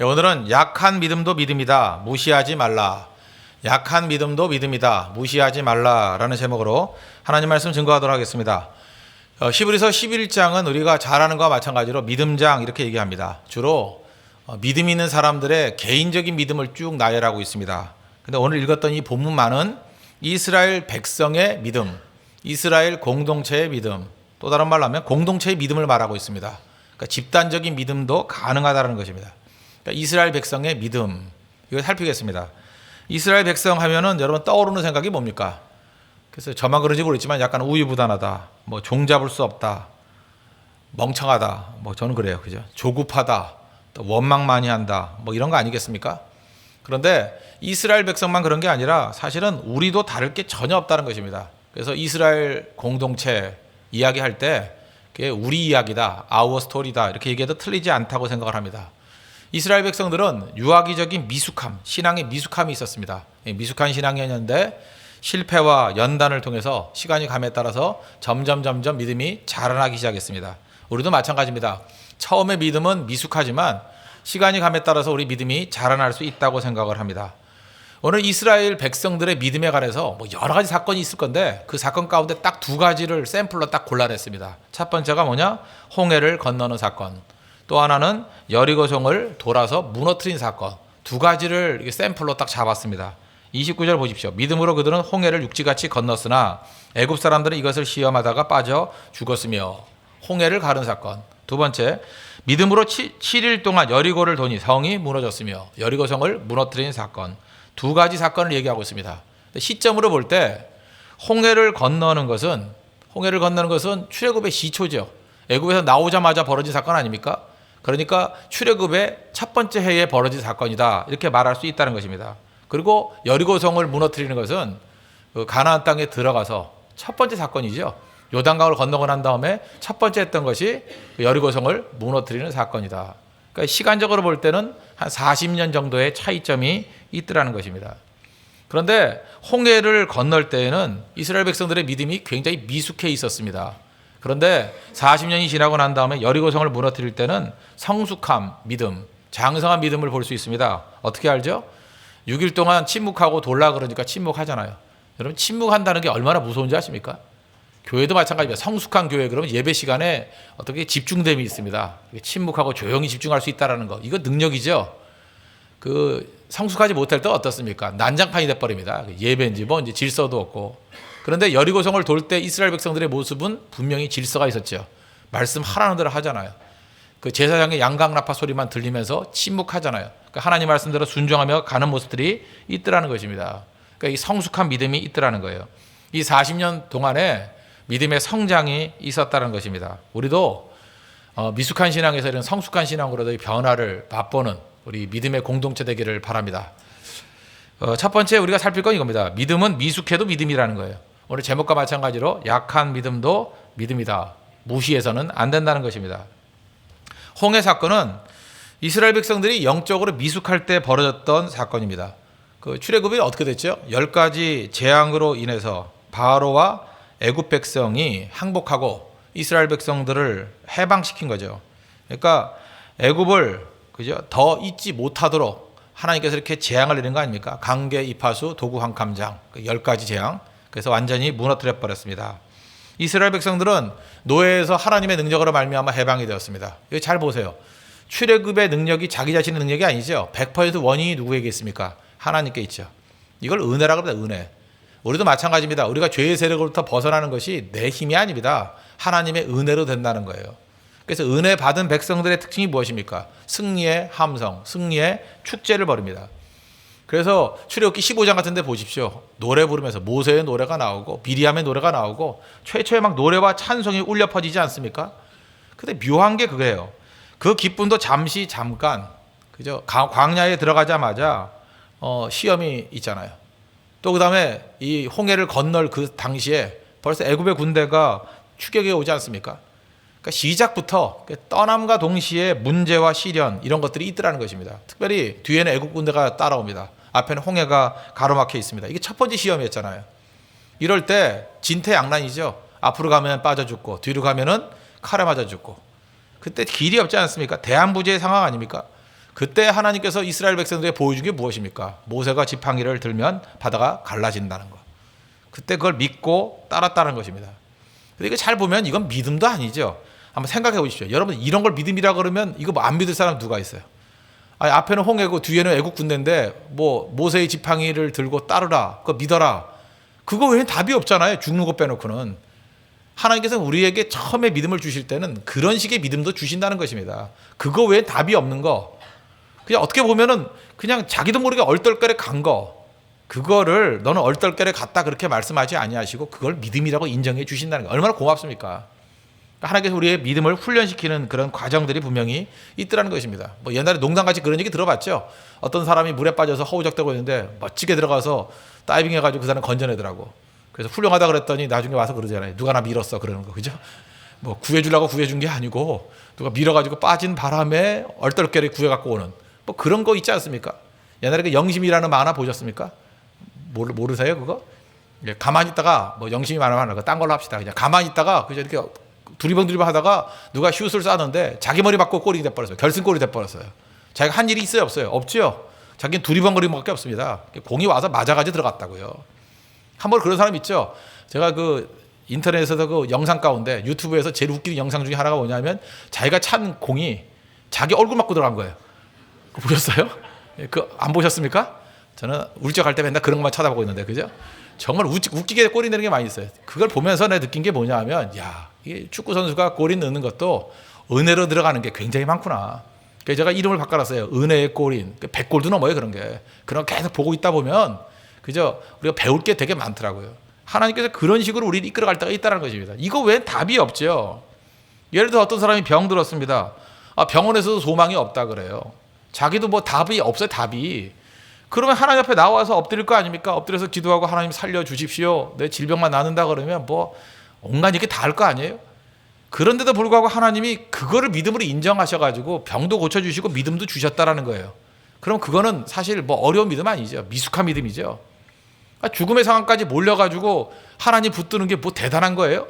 오늘은 약한 믿음도 믿음이다. 무시하지 말라. 약한 믿음도 믿음이다. 무시하지 말라라는 제목으로 하나님 말씀 증거하도록 하겠습니다. 히브리서 11장은 우리가 잘 아는 것과 마찬가지로 믿음장 이렇게 얘기합니다. 주로 믿음 있는 사람들의 개인적인 믿음을 쭉 나열하고 있습니다. 근데 오늘 읽었던 이 본문만은 이스라엘 백성의 믿음, 이스라엘 공동체의 믿음, 또 다른 말로 하면 공동체의 믿음을 말하고 있습니다. 그러니까 집단적인 믿음도 가능하다는 것입니다. 그러니까 이스라엘 백성의 믿음, 이걸 살피겠습니다. 이스라엘 백성 하면은 여러분 떠오르는 생각이 뭡니까? 그래서 저만 그런지 모르겠지만 약간 우유부단하다, 뭐 종잡을 수 없다, 멍청하다, 뭐 저는 그래요, 그죠? 조급하다, 또 원망 많이 한다, 뭐 이런 거 아니겠습니까? 그런데 이스라엘 백성만 그런 게 아니라 사실은 우리도 다를 게 전혀 없다는 것입니다. 그래서 이스라엘 공동체 이야기할 때 그게 우리 이야기다, our story다 이렇게 얘기해도 틀리지 않다고 생각을 합니다. 이스라엘 백성들은 유아기적인 미숙함, 신앙의 미숙함이 있었습니다. 미숙한 신앙이었는데 실패와 연단을 통해서 시간이 감에 따라서 점점 믿음이 자라나기 시작했습니다. 우리도 마찬가지입니다. 처음에 믿음은 미숙하지만 시간이 감에 따라서 우리 믿음이 자라날 수 있다고 생각을 합니다. 오늘 이스라엘 백성들의 믿음에 관해서 뭐 여러 가지 사건이 있을 건데 그 사건 가운데 딱 두 가지를 샘플로 딱 골라냈습니다. 첫 번째가 뭐냐? 홍해를 건너는 사건. 또 하나는 여리고성을 돌아서 무너뜨린 사건. 두 가지를 샘플로 딱 잡았습니다. 29절 보십시오. 믿음으로 그들은 홍해를 육지같이 건넜으나 애굽 사람들은 이것을 시험하다가 빠져 죽었으며. 홍해를 가른 사건. 두 번째, 믿음으로 7일 동안 여리고를 도니 성이 무너졌으며 여리고성을 무너뜨린 사건. 두 가지 사건을 얘기하고 있습니다. 시점으로 볼 때 홍해를 건너는 것은 출애굽의 시초죠. 애굽에서 나오자마자 벌어진 사건 아닙니까? 그러니까 출애굽의 첫 번째 해에 벌어진 사건이다 이렇게 말할 수 있다는 것입니다. 그리고 여리고성을 무너뜨리는 것은 가나안 땅에 들어가서 첫 번째 사건이죠. 요단강을 건너고 난 다음에 첫 번째 했던 것이 여리고성을 무너뜨리는 사건이다. 그러니까 시간적으로 볼 때는 한 40년 정도의 차이점이 있더라는 것입니다. 그런데 홍해를 건널 때에는 이스라엘 백성들의 믿음이 굉장히 미숙해 있었습니다. 그런데 40년이 지나고 난 다음에 여리고성을 무너뜨릴 때는 성숙함, 믿음, 장성한 믿음을 볼 수 있습니다. 어떻게 알죠? 6일 동안 침묵하고 돌라 그러니까 침묵하잖아요. 여러분 침묵한다는 게 얼마나 무서운지 아십니까? 교회도 마찬가지입니다. 성숙한 교회 그러면 예배 시간에 어떻게 집중됨이 있습니다. 침묵하고 조용히 집중할 수 있다는 거. 이거 능력이죠. 성숙하지 못할 때 어떻습니까? 난장판이 돼버립니다. 예배인지 뭐 이제 질서도 없고. 그런데 여리고성을 돌 때 이스라엘 백성들의 모습은 분명히 질서가 있었죠. 말씀 하라는 대로 하잖아요. 그 제사장의 양강나파 소리만 들리면서 침묵하잖아요. 그러니까 하나님 말씀대로 순종하며 가는 모습들이 있더라는 것입니다. 그러니까 이 성숙한 믿음이 있더라는 거예요. 이 40년 동안에 믿음의 성장이 있었다는 것입니다. 우리도 미숙한 신앙에서 이런 성숙한 신앙으로도 변화를 맛보는 우리 믿음의 공동체 되기를 바랍니다. 첫 번째 우리가 살필 건 이겁니다. 믿음은 미숙해도 믿음이라는 거예요. 오늘 제목과 마찬가지로 약한 믿음도 믿음이다. 무시해서는 안 된다는 것입니다. 홍해 사건은 이스라엘 백성들이 영적으로 미숙할 때 벌어졌던 사건입니다. 출애굽이 어떻게 됐죠? 10가지 재앙으로 인해서 바로와 애굽 백성이 항복하고 이스라엘 백성들을 해방시킨 거죠. 그러니까 애굽을 더 잊지 못하도록 하나님께서 이렇게 재앙을 내린 거 아닙니까? 강계, 이파수, 도구, 황감장 10가지 재앙. 그래서 완전히 무너뜨려 버렸습니다. 이스라엘 백성들은 노예에서 하나님의 능력으로 말미암아 해방이 되었습니다. 이거 잘 보세요. 출애굽의 능력이 자기 자신의 능력이 아니죠. 100% 원인이 누구에게 있습니까? 하나님께 있죠. 이걸 은혜라고 합니다. 은혜. 우리도 마찬가지입니다. 우리가 죄의 세력으로부터 벗어나는 것이 내 힘이 아닙니다. 하나님의 은혜로 된다는 거예요. 그래서 은혜 받은 백성들의 특징이 무엇입니까? 승리의 함성, 승리의 축제를 벌입니다. 그래서 출애굽기 15장 같은 데 보십시오. 노래 부르면서 모세의 노래가 나오고 비리암의 노래가 나오고 최초의 막 노래와 찬송이 울려 퍼지지 않습니까? 근데 묘한 게 그거예요. 그 기쁨도 잠깐 광야에 들어가자마자 시험이 있잖아요. 또 그다음에 이 홍해를 건널 그 당시에 벌써 애굽의 군대가 추격해 오지 않습니까? 그러니까 시작부터 떠남과 동시에 문제와 시련 이런 것들이 있더라는 것입니다. 특별히 뒤에는 애국 군대가 따라옵니다. 앞에는 홍해가 가로막혀 있습니다. 이게 첫 번째 시험이었잖아요. 이럴 때 진퇴양난이죠. 앞으로 가면 빠져 죽고 뒤로 가면은 칼에 맞아 죽고. 그때 길이 없지 않습니까? 대한부재의 상황 아닙니까? 그때 하나님께서 이스라엘 백성들에게 보여준 게 무엇입니까? 모세가 지팡이를 들면 바다가 갈라진다는 거. 그때 그걸 믿고 따랐다는 것입니다. 근데 이거 잘 보면 이건 믿음도 아니죠. 한번 생각해 보십시오. 여러분 이런 걸 믿음이라 그러면 이거 뭐 안 믿을 사람 누가 있어요? 아니, 앞에는 홍해고 뒤에는 애국 군대인데 뭐 모세의 지팡이를 들고 따르라, 그거 믿어라. 그거 외엔 답이 없잖아요. 죽는 거 빼놓고는. 하나님께서 우리에게 처음에 믿음을 주실 때는 그런 식의 믿음도 주신다는 것입니다. 그거 외엔 답이 없는 거. 그냥 어떻게 보면은 그냥 자기도 모르게 얼떨결에 간 거. 그거를 너는 얼떨결에 갔다 그렇게 말씀하지 아니하시고 그걸 믿음이라고 인정해 주신다는 거. 얼마나 고맙습니까? 하나님께서 우리의 믿음을 훈련시키는 그런 과정들이 분명히 있더라는 것입니다. 뭐 옛날에 농담같이 그런 얘기 들어봤죠. 어떤 사람이 물에 빠져서 허우적대고 있는데 멋지게 들어가서 다이빙 해가지고 그 사람 건져내더라고. 그래서 훌륭하다 그랬더니 나중에 와서 그러잖아요. 누가 나 밀었어 그러는 거, 그죠? 뭐 구해주려고 구해준 게 아니고 누가 밀어가지고 빠진 바람에 얼떨결에 구해갖고 오는 뭐 그런 거 있지 않습니까? 옛날에 그 영심이라는 만화 보셨습니까? 모르세요 그거? 가만히 있다가 뭐 영심이 만화 딴 걸로 합시다. 그냥 가만히 있다가 그저 이렇게 두리번 하다가 누가 슛을 쐈는데 자기 머리 맞고 골이 돼버렸어요. 결승골이 돼버렸어요. 자기가 한 일이 있어요 없어요? 없죠. 자기는 두리번거리밖에 없습니다. 공이 와서 맞아가지고 들어갔다고요. 한 번 그런 사람 있죠. 제가 그 인터넷에서 그 영상 가운데 유튜브에서 제일 웃기는 영상 중에 하나가 뭐냐면 자기가 찬 공이 자기 얼굴 맞고 들어간 거예요. 그거 보셨어요? 그 안 보셨습니까? 저는 울적할 때 맨날 그런 것만 쳐다보고 있는데, 그죠? 정말 웃기게 골이 내는 게 많이 있어요. 그걸 보면서 내가 느낀 게 뭐냐면, 야, 이게 축구 선수가 골이 넣는 것도 은혜로 들어가는 게 굉장히 많구나. 그래서 제가 이름을 바꿔놨어요. 은혜의 골인. 100골도 넘어요, 그런 게. 그런 거 계속 보고 있다 보면, 그죠? 우리가 배울 게 되게 많더라고요. 하나님께서 그런 식으로 우리를 이끌어갈 때가 있다는 것입니다. 이거 외엔 답이 없죠. 예를 들어 어떤 사람이 병 들었습니다. 병원에서도 소망이 없다 그래요. 자기도 뭐 답이 없어요, 답이. 그러면 하나님 앞에 나와서 엎드릴 거 아닙니까? 엎드려서 기도하고 하나님 살려주십시오. 내 질병만 나는다 그러면 뭐 온갖 얘기 다 할 거 아니에요? 그런데도 불구하고 하나님이 그거를 믿음으로 인정하셔가지고 병도 고쳐주시고 믿음도 주셨다라는 거예요. 그럼 그거는 사실 뭐 어려운 믿음 아니죠. 미숙한 믿음이죠. 죽음의 상황까지 몰려가지고 하나님 붙드는 게 뭐 대단한 거예요?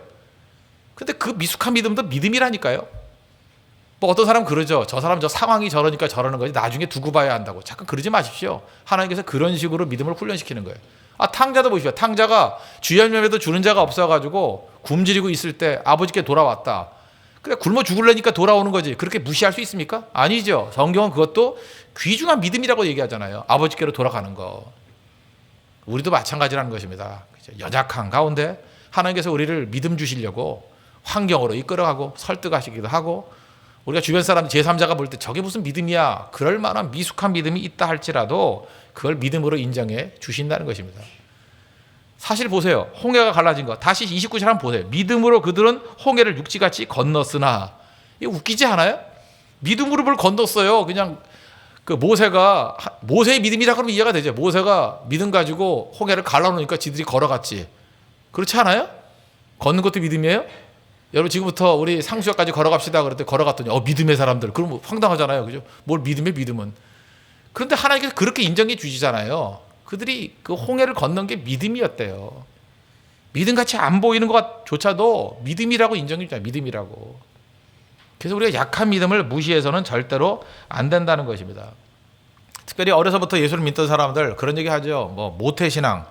근데 그 미숙한 믿음도 믿음이라니까요. 뭐 어떤 사람 그러죠. 저 사람 저 상황이 저러니까 저러는 거지 나중에 두고 봐야 한다고. 잠깐 그러지 마십시오. 하나님께서 그런 식으로 믿음을 훈련시키는 거예요. 탕자도 보십시오. 탕자가 주연명에도 주는 자가 없어가지고 굶주리고 있을 때 아버지께 돌아왔다. 그래 굶어 죽을래니까 돌아오는 거지. 그렇게 무시할 수 있습니까? 아니죠. 성경은 그것도 귀중한 믿음이라고 얘기하잖아요. 아버지께로 돌아가는 거. 우리도 마찬가지라는 것입니다. 연약한 가운데 하나님께서 우리를 믿음 주시려고 환경으로 이끌어가고 설득하시기도 하고 우리가 주변 사람 제3자가 볼 때 저게 무슨 믿음이야. 그럴 만한 미숙한 믿음이 있다 할지라도 그걸 믿음으로 인정해 주신다는 것입니다. 사실 보세요. 홍해가 갈라진 거. 다시 29절 한번 보세요. 믿음으로 그들은 홍해를 육지같이 건넜으나. 이거 웃기지 않아요? 믿음으로 뭘 건넜어요. 그냥 그 모세의 믿음이라 그러면 이해가 되죠. 모세가 믿음 가지고 홍해를 갈라놓으니까 지들이 걸어갔지. 그렇지 않아요? 걷는 것도 믿음이에요? 여러분 지금부터 우리 상수역까지 걸어갑시다 그랬더니 걸어갔더니 믿음의 사람들 그럼 황당하잖아요. 그죠? 뭘 믿음은. 그런데 하나님께서 그렇게 인정해 주시잖아요. 그들이 그 홍해를 건넌 게 믿음이었대요. 믿음같이 안 보이는 것조차도 믿음이라고 인정해 주잖아요. 믿음이라고. 그래서 우리가 약한 믿음을 무시해서는 절대로 안 된다는 것입니다. 특별히 어려서부터 예수를 믿던 사람들 그런 얘기 하죠. 뭐 모태신앙.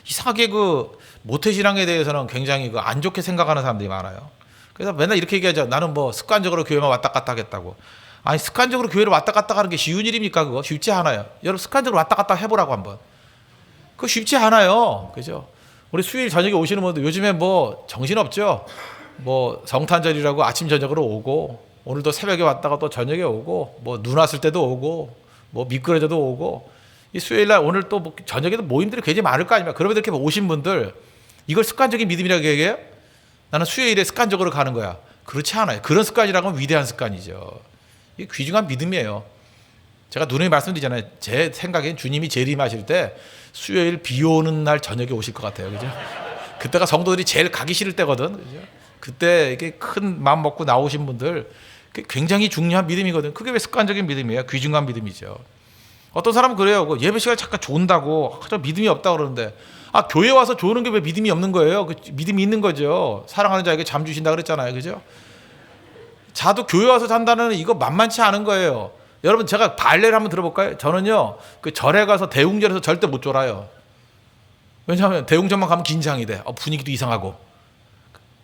이상하게 그 모태신앙에 대해서는 굉장히 그 안 좋게 생각하는 사람들이 많아요. 그래서 맨날 이렇게 얘기하죠. 나는 뭐 습관적으로 교회만 왔다 갔다 하겠다고. 아니 습관적으로 교회를 왔다 갔다 하는 게 쉬운 일입니까? 그거 쉽지 않아요. 여러분 습관적으로 왔다 갔다 해보라고 한번. 그거 쉽지 않아요. 그죠? 우리 수요일 저녁에 오시는 분들 요즘에 뭐 정신없죠. 뭐 성탄절이라고 아침 저녁으로 오고 오늘도 새벽에 왔다가 또 저녁에 오고 뭐 눈 왔을 때도 오고 뭐 미끄러져도 오고 이 수요일날 오늘 또 뭐 저녁에도 모임들이 굉장히 많을 거 아닙니까? 그러면 이렇게 오신 분들 이걸 습관적인 믿음이라고 얘기해요? 나는 수요일에 습관적으로 가는 거야. 그렇지 않아요. 그런 습관이라고 하면 위대한 습관이죠. 이게 귀중한 믿음이에요. 제가 누누이 말씀드리잖아요. 제 생각엔 주님이 재림하실 때 수요일 비 오는 날 저녁에 오실 것 같아요. 그죠? 그때가 성도들이 제일 가기 싫을 때거든. 그죠? 그때 이렇게 큰 마음 먹고 나오신 분들 굉장히 중요한 믿음이거든. 그게 왜 습관적인 믿음이에요? 귀중한 믿음이죠. 어떤 사람은 그래요. 예배 시간에 잠깐 존다고 저 믿음이 없다 그러는데 교회 와서 조는 게 왜 믿음이 없는 거예요? 믿음이 있는 거죠. 사랑하는 자에게 잠 주신다 그랬잖아요. 그죠? 자도 교회 와서 잔다는 이거 만만치 않은 거예요. 여러분 제가 발레를 한번 들어볼까요? 저는요 그 절에 가서 대웅전에서 절대 못 졸아요. 왜냐하면 대웅전만 가면 긴장이 돼. 분위기도 이상하고.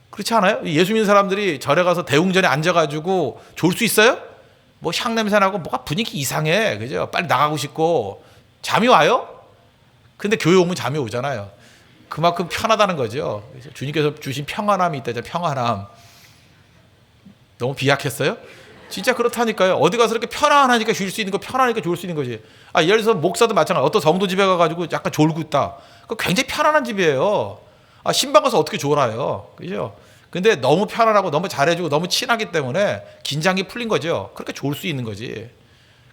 그렇지 않아요? 예수 믿는 사람들이 절에 가서 대웅전에 앉아가지고 졸 수 있어요? 뭐 향냄새 나고 뭐가 분위기 이상해. 그죠? 빨리 나가고 싶고. 잠이 와요? 근데 교회 오면 잠이 오잖아요. 그만큼 편하다는 거죠. 주님께서 주신 평안함이 있다죠. 평안함. 너무 비약했어요? 진짜 그렇다니까요. 어디 가서 이렇게 편안하니까 쉴 수 있는 거, 편안하니까 졸 수 있는 거지. 예를 들어서 목사도 마찬가지. 어떤 성도 집에 가가지고 약간 졸고 있다. 그거 굉장히 편안한 집이에요. 신방 가서 어떻게 졸아요? 그죠? 근데 너무 편안하고 너무 잘해주고 너무 친하기 때문에 긴장이 풀린 거죠. 그렇게 졸 수 있는 거지.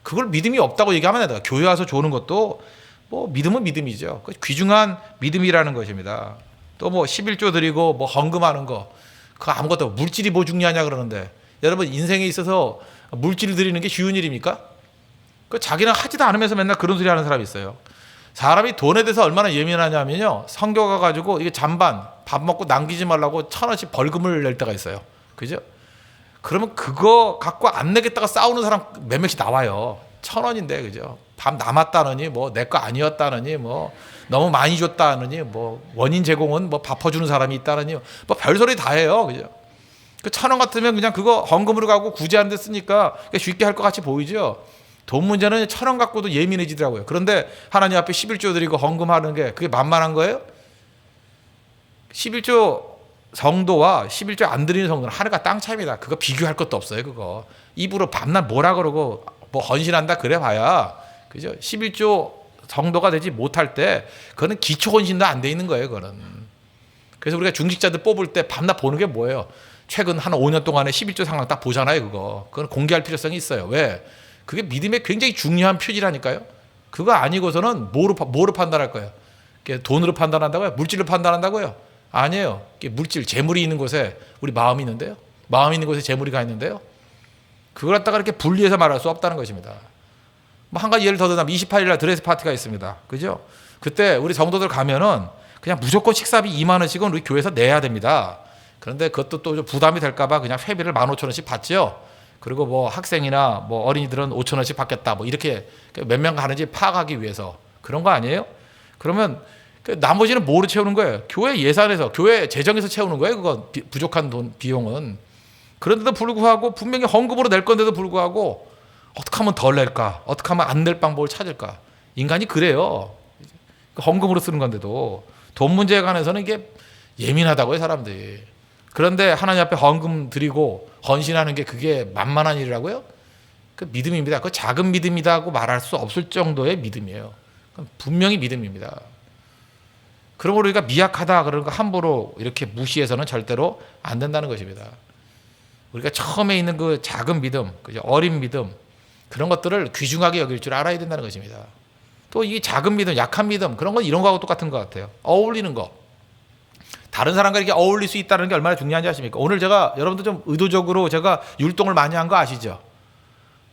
그걸 믿음이 없다고 얘기하면 안 돼요. 교회 와서 조는 것도 뭐 믿음은 믿음이죠. 귀중한 믿음이라는 것입니다. 또 뭐 11조 드리고 뭐 헌금하는 거 그거 아무것도 물질이 뭐 중요하냐 그러는데 여러분 인생에 있어서 물질을 드리는 게 쉬운 일입니까? 그 자기는 하지도 않으면서 맨날 그런 소리 하는 사람이 있어요. 사람이 돈에 대해서 얼마나 예민하냐면요. 성교 가가지고 이게 잔반 밥 먹고 남기지 말라고 1,000원씩 벌금을 낼 때가 있어요. 그죠? 그러면 그거 갖고 안 내겠다가 싸우는 사람 몇 명씩 나와요. 1,000원인데 그죠? 밥 남았다느니 뭐 내 거 아니었다느니 뭐 너무 많이 줬다느니 뭐 원인 제공은 뭐 갚아주는 사람이 있다느니 뭐 별소리 다 해요. 그죠? 그 1,000원 같으면 그냥 그거 헌금으로 가고 구제하는 데 쓰니까 쉽게 할 것 같이 보이죠. 돈 문제는 1,000원 갖고도 예민해지더라고요. 그런데 하나님 앞에 11조 드리고 헌금하는 게 그게 만만한 거예요? 11조 성도와 11조 안 드리는 성도는 하늘과 땅 차이입니다. 그거 비교할 것도 없어요. 그거 입으로 밤낮 뭐라 그러고 뭐 헌신한다 그래 봐야 그죠? 11조 성도가 되지 못할 때 그거는 기초 헌신도 안 돼 있는 거예요. 그거는. 그래서 우리가 중직자들 뽑을 때 밤낮 보는 게 뭐예요? 최근 한 5년 동안에 11조 상황 딱 보잖아요. 그건 공개할 필요성이 있어요. 왜? 그게 믿음의 굉장히 중요한 표지라니까요. 그거 아니고서는 뭐로 판단할 거예요? 돈으로 판단한다고요? 물질로 판단한다고요? 아니에요. 물질, 재물이 있는 곳에 우리 마음이 있는데요. 마음이 있는 곳에 재물이 가 있는데요. 그걸 갖다가 이렇게 분리해서 말할 수 없다는 것입니다. 뭐 한 가지 예를 더 들자면 28일 날 드레스 파티가 있습니다. 그죠? 그때 우리 성도들 가면은 그냥 무조건 식사비 2만 원씩은 우리 교회에서 내야 됩니다. 그런데 그것도 또 부담이 될까봐 그냥 회비를 15,000원씩 받죠. 그리고 뭐 학생이나 뭐 어린이들은 5,000원씩 받겠다. 뭐 이렇게 몇 명 가는지 파악하기 위해서 그런 거 아니에요? 그러면 나머지는 뭐로 채우는 거예요? 교회 예산에서, 교회 재정에서 채우는 거예요. 그거 부족한 돈 비용은. 그런데도 불구하고 분명히 헌금으로 낼 건데도 불구하고 어떻게 하면 덜 낼까? 어떻게 하면 안 낼 방법을 찾을까? 인간이 그래요. 헌금으로 쓰는 건데도 돈 문제에 관해서는 이게 예민하다고요, 사람들이. 그런데 하나님 앞에 헌금 드리고 헌신하는 게 그게 만만한 일이라고요? 그 믿음입니다. 그 작은 믿음이라고 말할 수 없을 정도의 믿음이에요. 분명히 믿음입니다. 그러므로 우리가 미약하다 그런 거 함부로 이렇게 무시해서는 절대로 안 된다는 것입니다. 우리가 처음에 있는 그 작은 믿음, 그죠? 어린 믿음 그런 것들을 귀중하게 여길 줄 알아야 된다는 것입니다. 또 이 작은 믿음, 약한 믿음 그런 건 이런 거하고 똑같은 것 같아요. 어울리는 거. 다른 사람과 이렇게 어울릴 수 있다는 게 얼마나 중요한지 아십니까? 오늘 제가 여러분들 좀 의도적으로 제가 율동을 많이 한 거 아시죠?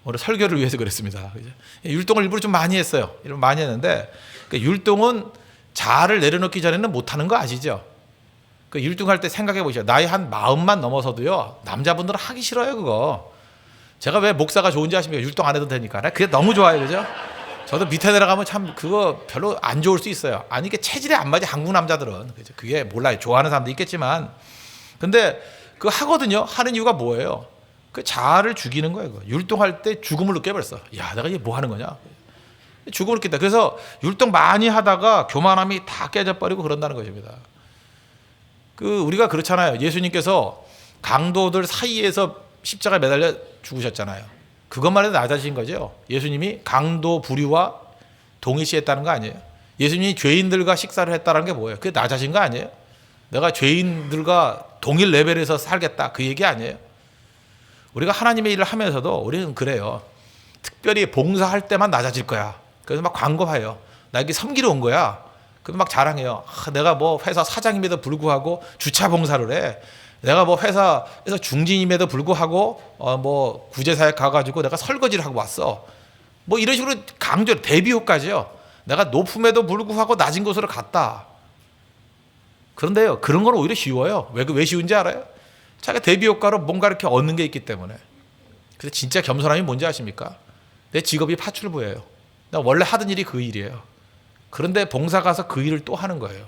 오늘 설교를 위해서 그랬습니다. 그죠? 율동을 일부러 좀 많이 했어요. 많이 했는데 율동은 자아를 내려놓기 전에는 못하는 거 아시죠? 그 율동할 때 생각해 보시죠. 나이 한 40만 넘어서도요. 남자분들은 하기 싫어요. 그거. 제가 왜 목사가 좋은지 아십니까? 율동 안 해도 되니까. 그게 너무 좋아요. 그죠? 저도 밑에 내려가면 참 그거 별로 안 좋을 수 있어요. 아니 이게 체질에 안 맞아 한국 남자들은. 그죠? 그게 몰라요. 좋아하는 사람도 있겠지만. 근데 그거 하거든요. 하는 이유가 뭐예요? 그 자아를 죽이는 거예요. 그거. 율동할 때 죽음을 느껴버렸어. 야, 내가 이게 뭐 하는 거냐? 죽음을 느낀다. 그래서 율동 많이 하다가 교만함이 다 깨져버리고 그런다는 것입니다. 우리가 그렇잖아요. 예수님께서 강도들 사이에서 십자가에 매달려 죽으셨잖아요. 그것만 해도 낮아진 거죠. 예수님이 강도 부류와 동일시했다는 거 아니에요. 예수님이 죄인들과 식사를 했다는 게 뭐예요? 그게 낮아진 거 아니에요? 내가 죄인들과 동일 레벨에서 살겠다 그 얘기 아니에요? 우리가 하나님의 일을 하면서도 우리는 그래요. 특별히 봉사할 때만 낮아질 거야. 그래서 막 광고해요. 나 여기 섬기러 온 거야. 그래서 막 자랑해요. 내가 뭐 회사 사장임에도 불구하고 주차 봉사를 해. 내가 뭐 회사에서 중진임에도 불구하고 뭐 구제사에 가가지고 내가 설거지를 하고 왔어. 뭐 이런 식으로 강조, 대비 효과죠. 내가 높음에도 불구하고 낮은 곳으로 갔다. 그런데요, 그런 건 오히려 쉬워요. 왜 쉬운지 알아요? 자기가 대비 효과로 뭔가 이렇게 얻는 게 있기 때문에. 그래서 진짜 겸손함이 뭔지 아십니까? 내 직업이 파출부예요. 나 원래 하던 일이 그 일이에요. 그런데 봉사 가서 그 일을 또 하는 거예요.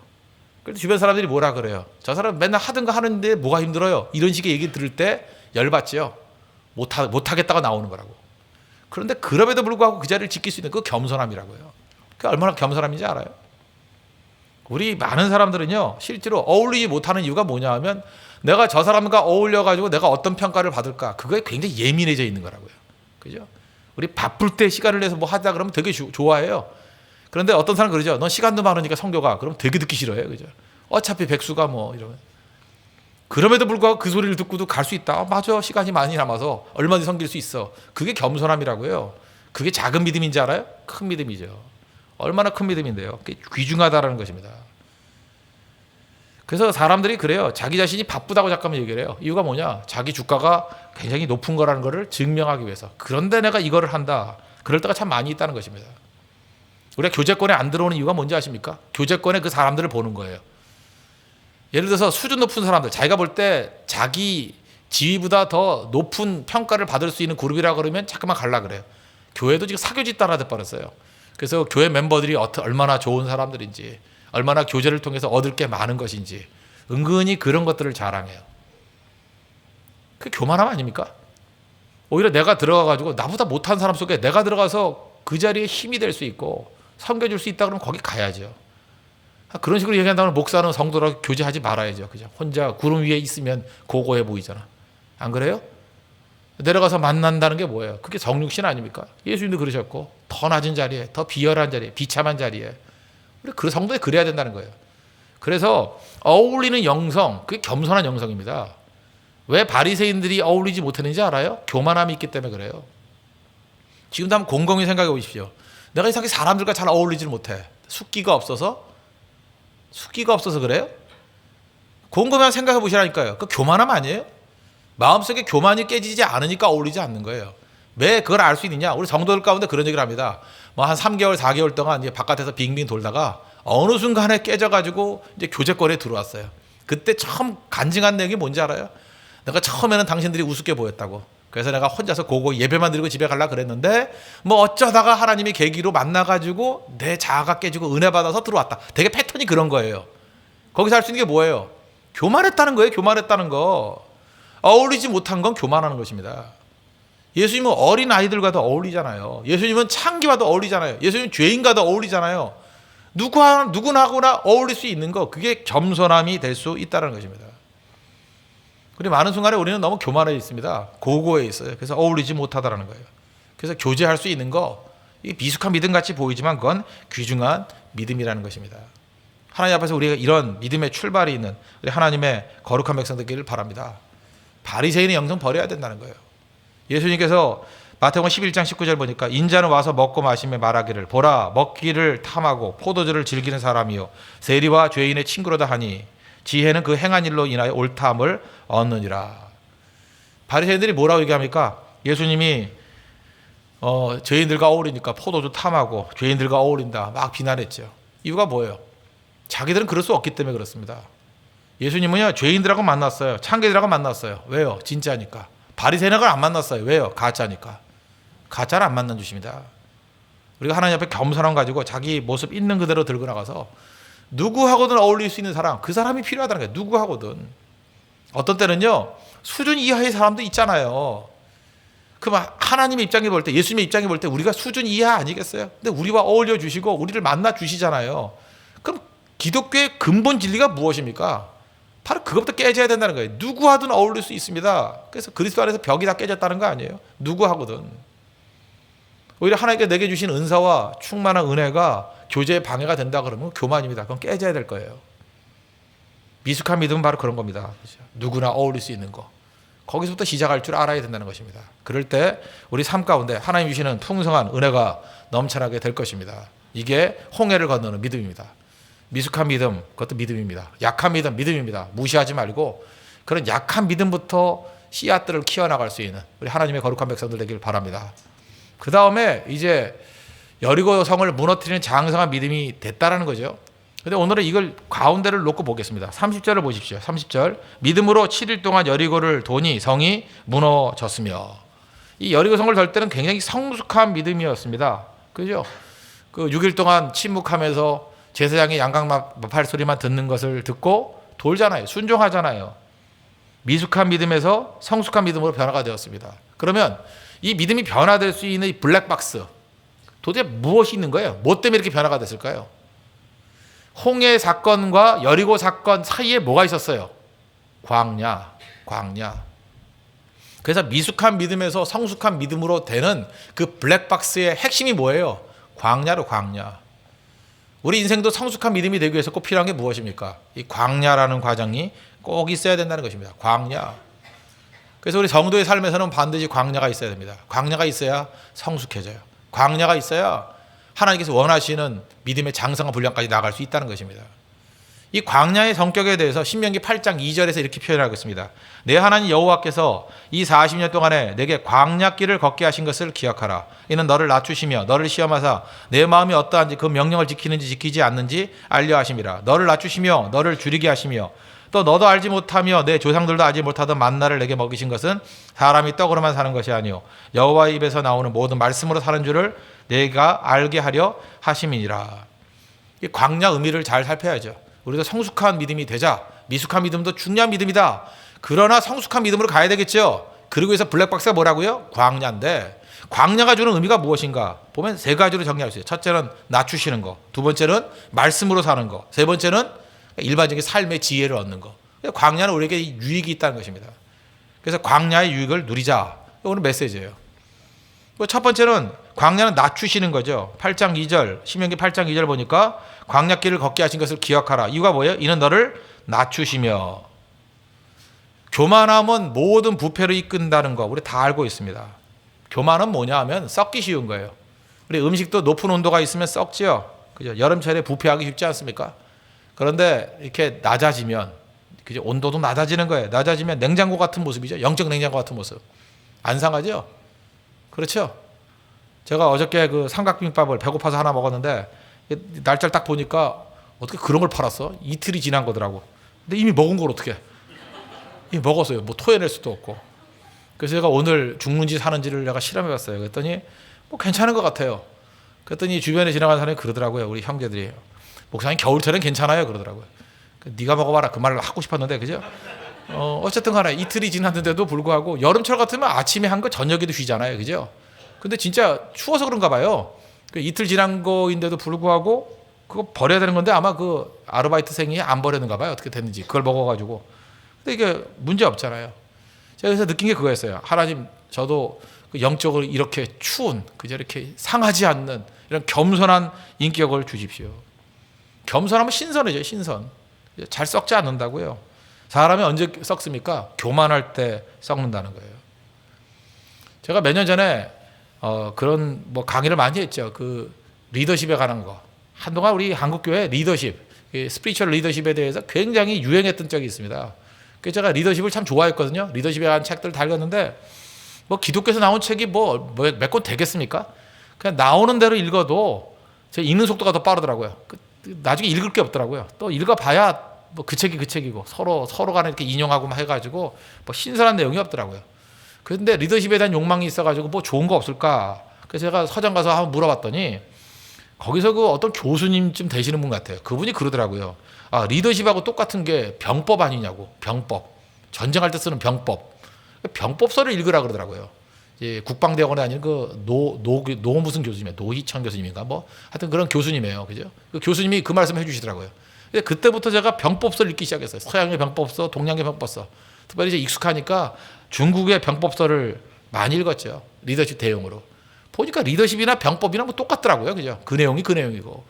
그래서 주변 사람들이 뭐라 그래요? 저 사람 맨날 하던 거 하는데 뭐가 힘들어요? 이런 식의 얘기 들을 때 열받지요. 못하겠다가 나오는 거라고. 그런데 그럼에도 불구하고 그 자리를 지킬 수 있는 그 겸손함이라고요. 그게 얼마나 겸손함인지 알아요? 우리 많은 사람들은요, 실제로 어울리지 못하는 이유가 뭐냐 하면 내가 저 사람과 어울려가지고 내가 어떤 평가를 받을까, 그거에 굉장히 예민해져 있는 거라고요. 그죠? 우리 바쁠 때 시간을 내서 뭐 하자 그러면 되게 좋아해요. 그런데 어떤 사람 그러죠. 넌 시간도 많으니까 성교가. 그럼 되게 듣기 싫어해요. 그죠? 어차피 백수가 뭐 이러면. 그럼에도 불구하고 그 소리를 듣고도 갈 수 있다. 맞아. 시간이 많이 남아서 얼마든지 섬길 수 있어. 그게 겸손함이라고요. 그게 작은 믿음인지 알아요? 큰 믿음이죠. 얼마나 큰 믿음인데요. 그게 귀중하다라는 것입니다. 그래서 사람들이 그래요. 자기 자신이 바쁘다고 잠깐만 얘기를 해요. 이유가 뭐냐? 자기 주가가 굉장히 높은 거라는 것을 증명하기 위해서. 그런데 내가 이거를 한다. 그럴 때가 참 많이 있다는 것입니다. 우리가 교제권에 안 들어오는 이유가 뭔지 아십니까? 교제권에 그 사람들을 보는 거예요. 예를 들어서 수준 높은 사람들, 자기가 볼 때 자기 지위보다 더 높은 평가를 받을 수 있는 그룹이라 그러면 잠깐만 갈라 그래요. 교회도 지금 사교짓 따라 돼버렸어요. 그래서 교회 멤버들이 얼마나 좋은 사람들인지, 얼마나 교제를 통해서 얻을 게 많은 것인지 은근히 그런 것들을 자랑해요. 그게 교만함 아닙니까? 오히려 내가 들어가가지고 나보다 못한 사람 속에 내가 들어가서 그 자리에 힘이 될 수 있고 섬겨줄 수 있다 그러면 거기 가야죠. 그런 식으로 얘기한다면 목사는 성도랑 교제하지 말아야죠. 그죠? 혼자 구름 위에 있으면 고고해 보이잖아. 안 그래요? 내려가서 만난다는 게 뭐예요? 그게 정육신 아닙니까? 예수님도 그러셨고 더 낮은 자리에, 더 비열한 자리에, 비참한 자리에 우리 그 성도에 그래야 된다는 거예요. 그래서 어울리는 영성, 그게 겸손한 영성입니다. 왜 바리새인들이 어울리지 못했는지 알아요? 교만함이 있기 때문에 그래요. 지금도 한번 곰곰이 생각해 보십시오. 내가 이상하게 사람들과 잘 어울리지를 못해. 숙기가 없어서 그래요? 곰곰이 한번 생각해 보시라니까요. 그 교만함 아니에요? 마음속에 교만이 깨지지 않으니까 어울리지 않는 거예요. 왜 그걸 알 수 있느냐? 우리 성도들 가운데 그런 얘기를 합니다. 뭐 한 3개월, 4개월 동안 이제 바깥에서 빙빙 돌다가 어느 순간에 깨져가지고 이제 교제권에 들어왔어요. 그때 처음 간증한 내용이 뭔지 알아요? 내가 처음에는 당신들이 우습게 보였다고. 그래서 내가 혼자서 고고 예배만 드리고 집에 가려고 그랬는데 뭐 어쩌다가 하나님이 계기로 만나가지고 내 자아가 깨지고 은혜 받아서 들어왔다. 되게 패턴이 그런 거예요. 거기서 할 수 있는 게 뭐예요? 교만했다는 거예요. 교만했다는 거. 어울리지 못한 건 교만하는 것입니다. 예수님은 어린 아이들과도 어울리잖아요. 예수님은 창기와도 어울리잖아요. 예수님은 죄인과도 어울리잖아요. 누구나하고나 어울릴 수 있는 거, 그게 겸손함이 될 수 있다는 것입니다. 그리고 많은 순간에 우리는 너무 교만해 있습니다. 고고해 있어요. 그래서 어울리지 못하다라는 거예요. 그래서 교제할 수 있는 거, 이 미숙한 믿음 같이 보이지만 그건 귀중한 믿음이라는 것입니다. 하나님 앞에서 우리가 이런 믿음의 출발이 있는 우리 하나님의 거룩한 백성 되기를 바랍니다. 바리새인의 영성 버려야 된다는 거예요. 예수님께서 마태복음 11장 19절 보니까 인자는 와서 먹고 마시며 말하기를 보라 먹기를 탐하고 포도주를 즐기는 사람이요 세리와 죄인의 친구로다 하니 지혜는 그 행한 일로 인하여 옳다함을 얻느니라. 바리새인들이 뭐라고 얘기합니까? 예수님이 죄인들과 어울리니까 포도주 탐하고 죄인들과 어울린다 막 비난했죠. 이유가 뭐예요? 자기들은 그럴 수 없기 때문에 그렇습니다. 예수님은요 죄인들하고 만났어요. 창기들하고 만났어요. 왜요? 진짜니까. 바리새인하고 안 만났어요. 왜요? 가짜니까. 가짜를 안 만나 주십니다. 우리가 하나님 앞에 겸손함 가지고 자기 모습 있는 그대로 들고 나가서 누구하고든 어울릴 수 있는 사람, 그 사람이 필요하다는 거예요. 누구하고든. 어떤 때는요 수준 이하의 사람도 있잖아요. 그럼 하나님의 입장에 볼 때, 예수님의 입장에 볼 때 우리가 수준 이하 아니겠어요? 근데 우리와 어울려 주시고 우리를 만나 주시잖아요. 그럼 기독교의 근본 진리가 무엇입니까? 바로 그것부터 깨져야 된다는 거예요. 누구하든 어울릴 수 있습니다. 그래서 그리스도 안에서 벽이 다 깨졌다는 거 아니에요? 누구하고든. 오히려 하나님께 내게 주신 은사와 충만한 은혜가 교제에 방해가 된다 그러면 교만입니다. 그건 깨져야 될 거예요. 미숙한 믿음은 바로 그런 겁니다. 그렇죠? 누구나 어울릴 수 있는 거. 거기서부터 시작할 줄 알아야 된다는 것입니다. 그럴 때 우리 삶 가운데 하나님 주시는 풍성한 은혜가 넘쳐나게 될 것입니다. 이게 홍해를 건너는 믿음입니다. 미숙한 믿음, 그것도 믿음입니다. 약한 믿음, 믿음입니다. 무시하지 말고 그런 약한 믿음부터 씨앗들을 키워나갈 수 있는 우리 하나님의 거룩한 백성들 되길 바랍니다. 그 다음에 이제 여리고 성을 무너뜨리는 장성한 믿음이 됐다라는 거죠. 근데 오늘은 이걸 가운데를 놓고 보겠습니다. 30절을 보십시오. 30절. 믿음으로 7일 동안 여리고를 도니 성이 무너졌으며. 이 여리고 성을 덜 때는 굉장히 성숙한 믿음이었습니다. 그죠? 그 6일 동안 침묵하면서 제사장의 양강마팔 소리만 듣는 것을 듣고 돌잖아요. 순종하잖아요. 미숙한 믿음에서 성숙한 믿음으로 변화가 되었습니다. 그러면 이 믿음이 변화될 수 있는 이 블랙박스, 도대체 무엇이 있는 거예요? 뭐 때문에 이렇게 변화가 됐을까요? 홍해 사건과 여리고 사건 사이에 뭐가 있었어요? 광야. 그래서 미숙한 믿음에서 성숙한 믿음으로 되는 그 블랙박스의 핵심이 뭐예요? 광야. 우리 인생도 성숙한 믿음이 되기 위해서 꼭 필요한 게 무엇입니까? 이 광야라는 과정이 꼭 있어야 된다는 것입니다. 광야. 그래서 우리 성도의 삶에서는 반드시 광야가 있어야 됩니다. 광야가 있어야 성숙해져요. 광야가 있어야 하나님께서 원하시는 믿음의 장성과 분량까지 나갈 수 있다는 것입니다. 이 광야의 성격에 대해서 신명기 8장 2절에서 이렇게 표현하고 있습니다. 내 하나님 여호와께서 이 40년 동안에 내게 광야길을 걷게 하신 것을 기억하라. 이는 너를 낮추시며 너를 시험하사 내 마음이 어떠한지 그 명령을 지키는지 지키지 않는지 알려 하심이라. 너를 낮추시며 너를 줄이게 하시며 또 너도 알지 못하며 내 조상들도 알지 못하던 만나를 내게 먹이신 것은 사람이 떡으로만 사는 것이 아니요 여호와의 입에서 나오는 모든 말씀으로 사는 줄을 내가 알게 하려 하심이니라. 이 광야 의미를 잘 살펴야죠. 우리도 성숙한 믿음이 되자. 미숙한 믿음도 중요한 믿음이다. 그러나 성숙한 믿음으로 가야 되겠죠. 그러기 위해서 블랙박스가 뭐라고요? 광야인데 광야가 주는 의미가 무엇인가? 보면 세 가지로 정리할 수 있어요. 첫째는 낮추시는 거, 두 번째는 말씀으로 사는 거, 세 번째는 일반적인 삶의 지혜를 얻는 거. 광야는 우리에게 유익이 있다는 것입니다. 그래서 광야의 유익을 누리자. 오늘 메시지예요. 첫 번째는 광야는 낮추시는 거죠. 8장 2절, 신명기 8장 2절 보니까 광야길을 걷게 하신 것을 기억하라. 이유가 뭐예요? 이는 너를 낮추시며. 교만함은 모든 부패를 이끈다는 거 우리 다 알고 있습니다. 교만은 뭐냐 하면 썩기 쉬운 거예요. 우리 음식도 높은 온도가 있으면 썩지요. 그죠? 여름철에 부패하기 쉽지 않습니까? 그런데 이렇게 낮아지면 그죠? 온도도 낮아지는 거예요. 낮아지면 냉장고 같은 모습이죠. 영적 냉장고 같은 모습. 안 상하죠? 그렇죠? 제가 어저께 그 삼각김밥을 배고파서 하나 먹었는데 날짜를 딱 보니까 어떻게 그런 걸 팔았어? 이틀이 지난 거더라고. 근데 이미 먹은 걸 어떻게? 이미 먹었어요. 뭐 토해낼 수도 없고. 그래서 제가 오늘 죽는지 사는지를 내가 실험해봤어요. 그랬더니 뭐 괜찮은 것 같아요. 그랬더니 주변에 지나가는 사람이 그러더라고요. 우리 형제들이. 목사님 겨울철엔 괜찮아요. 그러더라고요. 네가 먹어봐라. 그 말을 하고 싶었는데 그죠? 어쨌든 간에 이틀이 지났는데도 불구하고 여름철 같으면 아침에 한 거 저녁에도 쉬잖아요. 그죠? 근데 진짜 추워서 그런가 봐요. 이틀 지난 거인데도 불구하고 그거 버려야 되는 건데 아마 그 아르바이트생이 안 버렸는가 봐요. 어떻게 됐는지. 그걸 먹어가지고. 근데 이게 문제 없잖아요. 제가 그래서 느낀 게 그거였어요. 하나님, 저도 영적으로 이렇게 추운, 그저 이렇게 상하지 않는 이런 겸손한 인격을 주십시오. 겸손하면 신선해져요. 신선. 잘 썩지 않는다고요. 사람이 언제 썩습니까? 교만할 때 썩는다는 거예요. 제가 몇 년 전에 그런 뭐 강의를 많이 했죠. 그 리더십에 관한 거. 한동안 우리 한국교회 리더십, 스피리추얼 리더십에 대해서 굉장히 유행했던 적이 있습니다. 그래서 제가 리더십을 참 좋아했거든요. 리더십에 관한 책들을 다 읽었는데 뭐 기독교에서 나온 책이 뭐 몇 권 되겠습니까? 그냥 나오는 대로 읽어도 제 읽는 속도가 더 빠르더라고요. 나중에 읽을 게 없더라고요. 또 읽어봐야 뭐 그 책이 그 책이고 서로 간에 이렇게 인용하고 막 해가지고 뭐 신선한 내용이 없더라고요. 그런데 리더십에 대한 욕망이 있어가지고 뭐 좋은 거 없을까? 그래서 제가 서점 가서 한번 물어봤더니 거기서 그 어떤 교수님쯤 되시는 분 같아요. 그분이 그러더라고요. 아, 리더십하고 똑같은 게 병법 아니냐고. 병법. 전쟁할 때 쓰는 병법. 병법서를 읽으라 그러더라고요. 이제 국방대학원에 아닌 노 무슨 교수님이에요. 노희천 교수님인가 뭐 하여튼 그런 교수님이에요. 그죠? 그 교수님이 그 말씀 해주시더라고요. 근데 그때부터 제가 병법서를 읽기 시작했어요. 서양의 병법서, 동양의 병법서. 특별히 이제 익숙하니까 중국의 병법서를 많이 읽었죠. 리더십 대용으로. 보니까 리더십이나 병법이나 뭐 똑같더라고요. 그죠? 그 내용이 그 내용이고.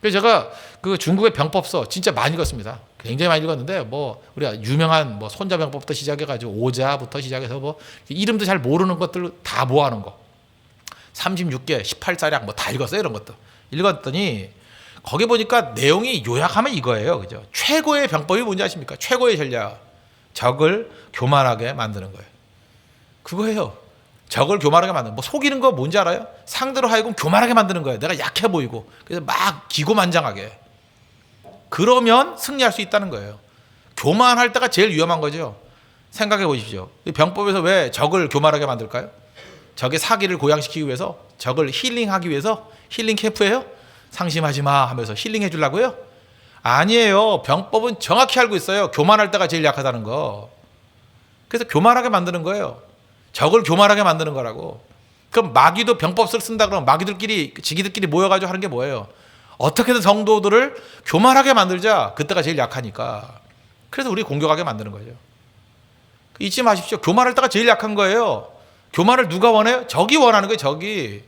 그래서 제가 그 중국의 병법서 진짜 많이 읽었습니다. 굉장히 많이 읽었는데 뭐 우리가 유명한 뭐 손자병법부터 시작해가지고 오자부터 시작해서 뭐 이름도 잘 모르는 것들 다 모아놓은 거. 36개, 18자략 뭐 다 읽었어요. 이런 것도. 읽었더니 거기 보니까 내용이 요약하면 이거예요. 그죠? 최고의 병법이 뭔지 아십니까? 최고의 전략. 적을 교만하게 만드는 거예요. 그거예요. 적을 교만하게 만드는. 뭐 속이는 거 뭔지 알아요? 상대로 하여금 교만하게 만드는 거예요. 내가 약해 보이고. 그래서 막 기고만장하게. 그러면 승리할 수 있다는 거예요. 교만할 때가 제일 위험한 거죠. 생각해 보십시오. 병법에서 왜 적을 교만하게 만들까요? 적의 사기를 고양시키기 위해서, 적을 힐링하기 위해서 힐링 캠프예요? 상심하지 마 하면서 힐링해 주려고요? 아니에요. 병법은 정확히 알고 있어요. 교만할 때가 제일 약하다는 거. 그래서 교만하게 만드는 거예요. 적을 교만하게 만드는 거라고. 그럼 마귀도 병법을 쓴다 그러면 마귀들끼리 지기들끼리 모여가지고 하는 게 뭐예요? 어떻게든 성도들을 교만하게 만들자. 그때가 제일 약하니까. 그래서 우리 공격하게 만드는 거죠. 잊지 마십시오. 교만할 때가 제일 약한 거예요. 교만을 누가 원해요? 적이 원하는 거예요. 적이.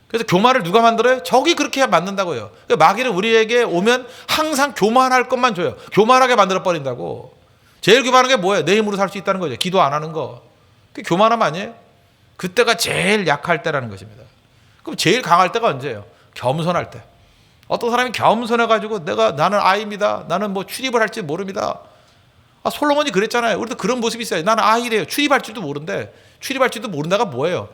그래서 교만을 누가 만들어요? 적이 그렇게 만든다고요. 그러니까 마귀는 우리에게 오면 항상 교만할 것만 줘요. 교만하게 만들어 버린다고. 제일 교만한 게 뭐예요? 내 힘으로 살 수 있다는 거죠. 기도 안 하는 거. 그게 교만함 아니에요? 그때가 제일 약할 때라는 것입니다. 그럼 제일 강할 때가 언제예요? 겸손할 때. 어떤 사람이 겸손해가지고 나는 아이입니다. 나는 뭐 출입을 할지 모릅니다. 솔로몬이 그랬잖아요. 우리도 그런 모습이 있어요. 나는 아이래요. 출입할 줄도 모른대. 출입할 줄도 모른다가 뭐예요?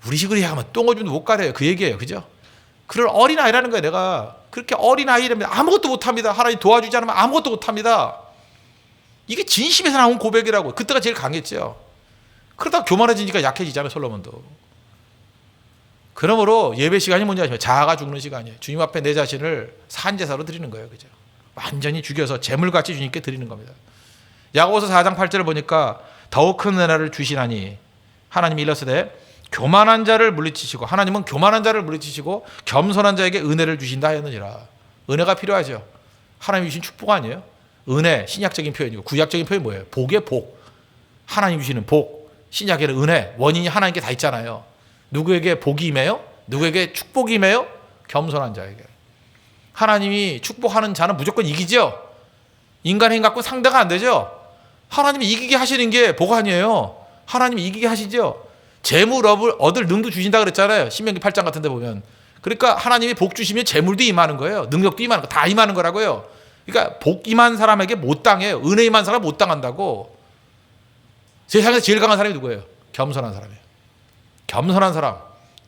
우리 식으로 하면 똥오줌도 못 가려요. 그 얘기예요. 그죠? 그런 어린아이라는 거예요. 내가 그렇게 어린아이라면 아무것도 못합니다. 하나님 도와주지 않으면 아무것도 못합니다. 이게 진심에서 나온 고백이라고. 그때가 제일 강했죠. 그러다가 교만해지니까 약해지잖아요. 솔로몬도. 그러므로 예배 시간이 뭔지 아시죠? 자아가 죽는 시간이에요. 주님 앞에 내 자신을 산제사로 드리는 거예요. 그죠? 완전히 죽여서 재물같이 주님께 드리는 겁니다. 야고보서 4장 8절을 보니까 더욱 큰 은혜를 주시나니 하나님이 일렀으되 교만한 자를 물리치시고, 하나님은 교만한 자를 물리치시고 겸손한 자에게 은혜를 주신다 하였느니라. 은혜가 필요하죠. 하나님이 주신 축복 아니에요? 은혜, 신약적인 표현이고 구약적인 표현이 뭐예요? 복의 복. 하나님 주시는 복. 신약에는 은혜, 원인이 하나님께 다 있잖아요. 누구에게 복이 임해요? 누구에게 축복이 임해요? 겸손한 자에게. 하나님이 축복하는 자는 무조건 이기죠. 인간의 힘 갖고 상대가 안 되죠. 하나님이 이기게 하시는 게 복 아니에요. 하나님이 이기게 하시죠. 재물업을 얻을 능도 주신다 그랬잖아요. 신명기 8장 같은 데 보면. 그러니까 하나님이 복 주시면 재물도 임하는 거예요. 능력도 임하는 거. 다 임하는 거라고요. 그러니까 복 임한 사람에게 못 당해요. 은혜 임한 사람 못 당한다고. 세상에서 제일 강한 사람이 누구예요? 겸손한 사람이에요. 겸손한 사람.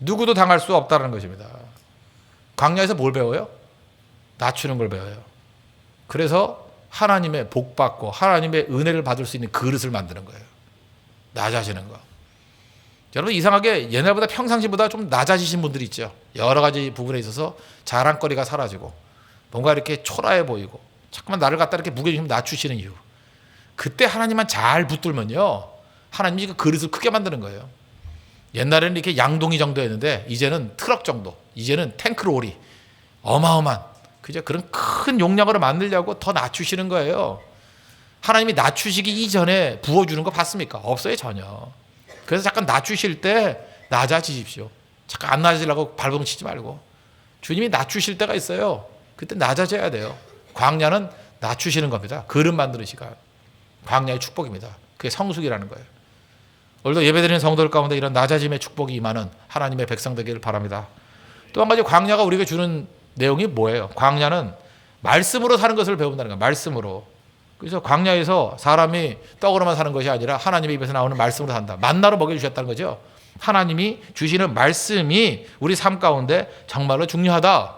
누구도 당할 수 없다는 것입니다. 광야에서 뭘 배워요? 낮추는 걸 배워요. 그래서 하나님의 복 받고 하나님의 은혜를 받을 수 있는 그릇을 만드는 거예요. 낮아지는 거. 여러분 이상하게 옛날보다 평상시보다 좀 낮아지신 분들이 있죠. 여러 가지 부분에 있어서 자랑거리가 사라지고 뭔가 이렇게 초라해 보이고 자꾸만 나를 갖다 이렇게 무게중심 낮추시는 이유. 그때 하나님만 잘 붙들면요. 하나님이 그 그릇을 크게 만드는 거예요. 옛날에는 이렇게 양동이 정도였는데 이제는 트럭 정도, 이제는 탱크로리, 어마어마한 그죠? 그런 큰 용량으로 만들려고 더 낮추시는 거예요. 하나님이 낮추시기 이전에 부어주는 거 봤습니까? 없어요 전혀. 그래서 잠깐 낮추실 때 낮아지십시오. 잠깐 안 낮아지려고 발버둥 치지 말고. 주님이 낮추실 때가 있어요. 그때 낮아져야 돼요. 광야는 낮추시는 겁니다. 그릇 만드는 시간. 광야의 축복입니다. 그게 성숙이라는 거예요. 오늘도 예배드리는 성도들 가운데 이런 낮아짐의 축복이 임하는 하나님의 백성 되기를 바랍니다. 또 한 가지 광야가 우리에게 주는 내용이 뭐예요? 광야는 말씀으로 사는 것을 배운다는 거예요. 말씀으로. 그래서 광야에서 사람이 떡으로만 사는 것이 아니라 하나님의 입에서 나오는 말씀으로 산다. 만나로 먹여주셨다는 거죠. 하나님이 주시는 말씀이 우리 삶 가운데 정말로 중요하다.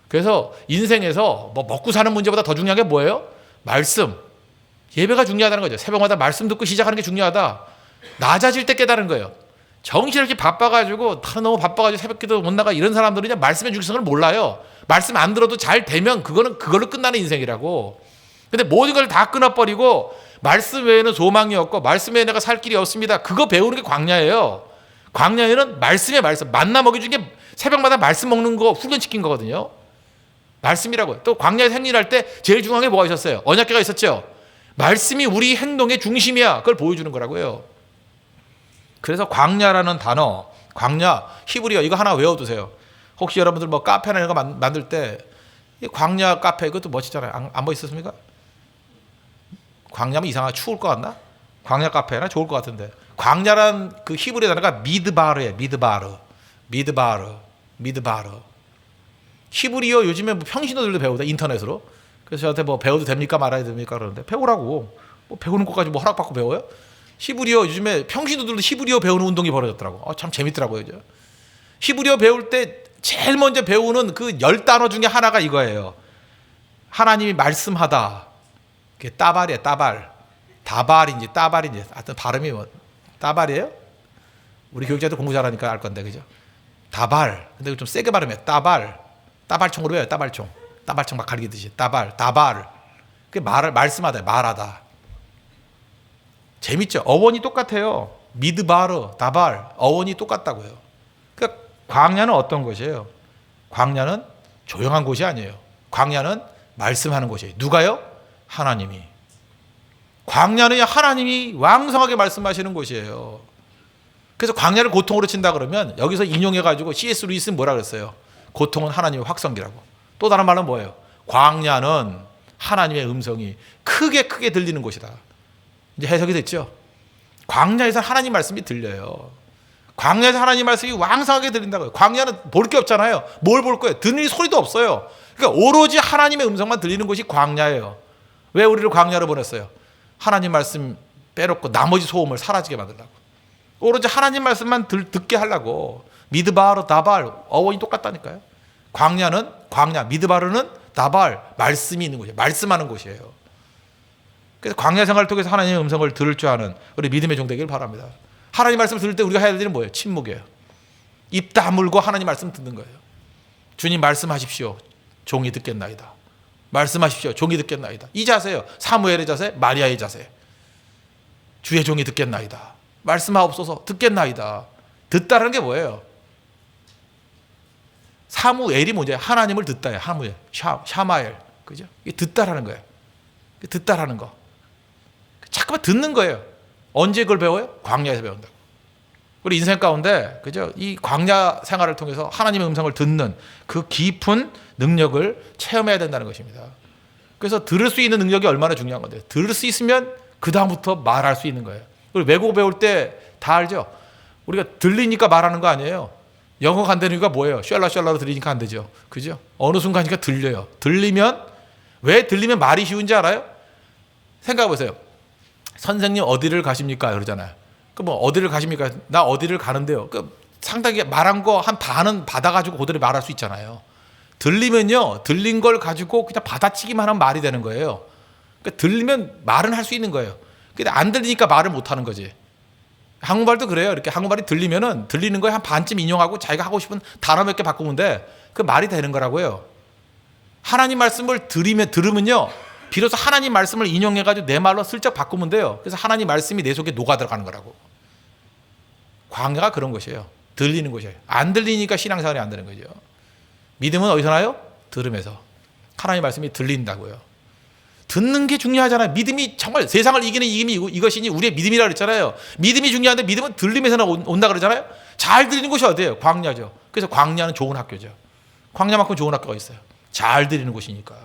그래서 인생에서 뭐 먹고 사는 문제보다 더 중요한 게 뭐예요? 말씀. 예배가 중요하다는 거죠. 새벽마다 말씀 듣고 시작하는 게 중요하다. 낮아질 때 깨달은 거예요. 정신없이 바빠가지고 너무 바빠가지고 새벽기도 못 나가 이런 사람들은 그냥 말씀의 중요성을 몰라요. 말씀 안 들어도 잘 되면 그걸로 끝나는 인생이라고. 근데 모든 걸 다 끊어버리고 말씀 외에는 소망이 없고 말씀 외에 내가 살 길이 없습니다. 그거 배우는 게 광야예요. 광야에는 말씀의 말씀. 만나 먹여준 게 새벽마다 말씀 먹는 거 훈련시킨 거거든요. 말씀이라고요. 또 광야에서 행진할 때 제일 중요한 게 뭐가 있었어요? 언약궤가 있었죠. 말씀이 우리 행동의 중심이야. 그걸 보여주는 거라고요. 그래서 광야라는 단어, 광야, 히브리어 이거 하나 외워두세요. 혹시 여러분들 뭐 카페나 이런 거 만들 때 광야 카페 이것도 멋있잖아요. 안 멋있었습니까? 광야면 이상하게 추울 것 같나? 광야 카페나 좋을 것 같은데. 광야란 그 히브리어 단어가 미드바르예요. 미드바르. 히브리어 요즘에 뭐 평신도들도 배우다 인터넷으로. 그래서 저한테 뭐 배워도 됩니까 말아야 됩니까 그러는데 배우라고. 뭐 배우는 것까지 뭐 허락받고 배워요? 히브리어 요즘에 평신도들도 히브리어 배우는 운동이 벌어졌더라고. 참 재밌더라고요. 히브리어 배울 때 제일 먼저 배우는 그 10단어 중에 하나가 이거예요. 하나님이 말씀하다. 그게 따발이에요. 따발. 다발인지 따발인지 하여튼 발음이 뭐 따발이에요? 우리 교육자도 공부 잘하니까 알 건데, 그죠? 다발. 근데 좀 세게 발음해. 따발. 따발총으로 해요. 따발총. 따발총 막 가리키듯이. 따발. 다발. 그게 말씀하다. 말하다. 재밌죠? 어원이 똑같아요. 미드바르, 다발. 어원이 똑같다고요. 그러니까 광야는 어떤 곳이에요? 광야는 조용한 곳이 아니에요. 광야는 말씀하는 곳이에요. 누가요? 하나님이. 광야는 하나님이 왕성하게 말씀하시는 곳이에요. 그래서 광야를 고통으로 친다 그러면 여기서 인용해가지고 C.S. 루이스는 뭐라 그랬어요? 고통은 하나님의 확성기라고. 또 다른 말은 뭐예요? 광야는 하나님의 음성이 크게 들리는 곳이다. 이제 해석이 됐죠? 광야에서 하나님 말씀이 들려요. 광야에서 하나님 말씀이 왕성하게 들린다고요. 광야는 볼 게 없잖아요. 뭘 볼 거예요? 듣는 소리도 없어요. 그러니까 오로지 하나님의 음성만 들리는 곳이 광야예요. 왜 우리를 광야로 보냈어요? 하나님 말씀 빼놓고 나머지 소음을 사라지게 만들려고. 오로지 하나님 말씀만 듣게 하려고. 미드바르, 다발, 어원이 똑같다니까요. 광야는 광야, 미드바르는 다발, 말씀이 있는 곳이에요. 말씀하는 곳이에요. 그래서 광야 생활을 통해서 하나님의 음성을 들을 줄 아는 우리 믿음의 종 되기를 바랍니다. 하나님 말씀을 들을 때 우리가 해야 될 일은 뭐예요? 침묵이에요. 입 다물고 하나님 말씀 듣는 거예요. 주님 말씀하십시오. 종이 듣겠나이다. 말씀하십시오. 종이 듣겠나이다. 이 자세예요. 사무엘의 자세, 마리아의 자세. 주의 종이 듣겠나이다. 말씀하옵소서. 듣겠나이다. 듣다라는 게 뭐예요? 사무엘이 뭐냐? 하나님을 듣다예요. 하무엘, 샤마엘, 그죠? 이게 듣다라는 거예요. 듣다라는 거. 잠깐만 듣는 거예요. 언제 그걸 배워요? 광야에서 배운다고. 우리 인생 가운데, 그죠? 이 광야 생활을 통해서 하나님의 음성을 듣는 그 깊은 능력을 체험해야 된다는 것입니다. 그래서 들을 수 있는 능력이 얼마나 중요한 건데요. 들을 수 있으면 그 다음부터 말할 수 있는 거예요. 우리 외국어 배울 때 다 알죠? 우리가 들리니까 말하는 거 아니에요. 영어가 안 되는 이유가 뭐예요? 샬라샬라로 들리니까 안 되죠. 그죠? 어느 순간이니까 들려요. 왜 들리면 말이 쉬운지 알아요? 생각해 보세요. 선생님 어디를 가십니까? 그러잖아요. 그 뭐 어디를 가십니까? 나 어디를 가는데요. 그 상당히 말한 거 한 반은 받아가지고 그대로 말할 수 있잖아요. 들리면요, 들린 걸 가지고 그냥 받아치기만 하면 말이 되는 거예요. 그러니까 들리면 말은 할 수 있는 거예요. 근데 안 들리니까 말을 못 하는 거지. 한국말도 그래요. 이렇게 한국말이 들리면은 들리는 거에 한 반쯤 인용하고 자기가 하고 싶은 단어 몇 개 바꾸면 돼. 그 말이 되는 거라고요. 하나님 말씀을 들으면요, 비로소 하나님 말씀을 인용해가지고 내 말로 슬쩍 바꾸면 돼요. 그래서 하나님 말씀이 내 속에 녹아 들어가는 거라고. 광야가 그런 것이에요. 들리는 것이에요. 안 들리니까 신앙생활이 안 되는 거죠. 믿음은 어디서 나요? 들음에서. 하나님 말씀이 들린다고요. 듣는 게 중요하잖아요. 믿음이 정말 세상을 이기는 힘이 이것이니 우리의 믿음이라 그랬잖아요. 믿음이 중요한데 믿음은 들림에서 온다 그러잖아요. 잘 들리는 곳이 어디예요? 광야죠. 그래서 광야는 좋은 학교죠. 광야만큼 좋은 학교가 있어요. 잘 들리는 곳이니까.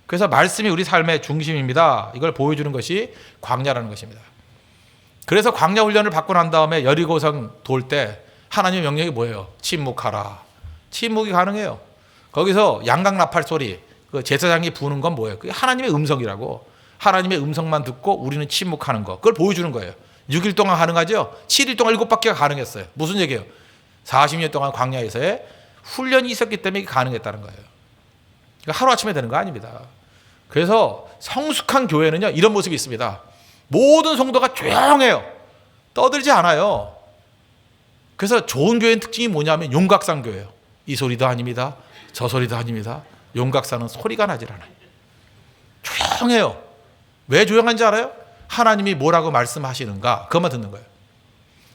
그래서 말씀이 우리 삶의 중심입니다. 이걸 보여주는 것이 광야라는 것입니다. 그래서 광야 훈련을 받고 난 다음에 여리고성 돌 때 하나님의 명령이 뭐예요? 침묵하라. 침묵이 가능해요. 거기서 양각 나팔 소리, 그 제사장이 부는 건 뭐예요? 그게 하나님의 음성이라고. 하나님의 음성만 듣고 우리는 침묵하는 거. 그걸 보여주는 거예요. 6일 동안 가능하죠? 7일 동안 7바퀴가 가능했어요. 무슨 얘기예요? 40년 동안 광야에서의 훈련이 있었기 때문에 이게 가능했다는 거예요. 그러니까 하루아침에 되는 거 아닙니다. 그래서 성숙한 교회는요, 이런 모습이 있습니다. 모든 성도가 조용해요. 떠들지 않아요. 그래서 좋은 교회의 특징이 뭐냐면 용각산 교회예요. 이 소리도 아닙니다. 저 소리도 아닙니다. 용각산은 소리가 나질 않아요. 조용해요. 왜 조용한지 알아요? 하나님이 뭐라고 말씀하시는가, 그것만 듣는 거예요.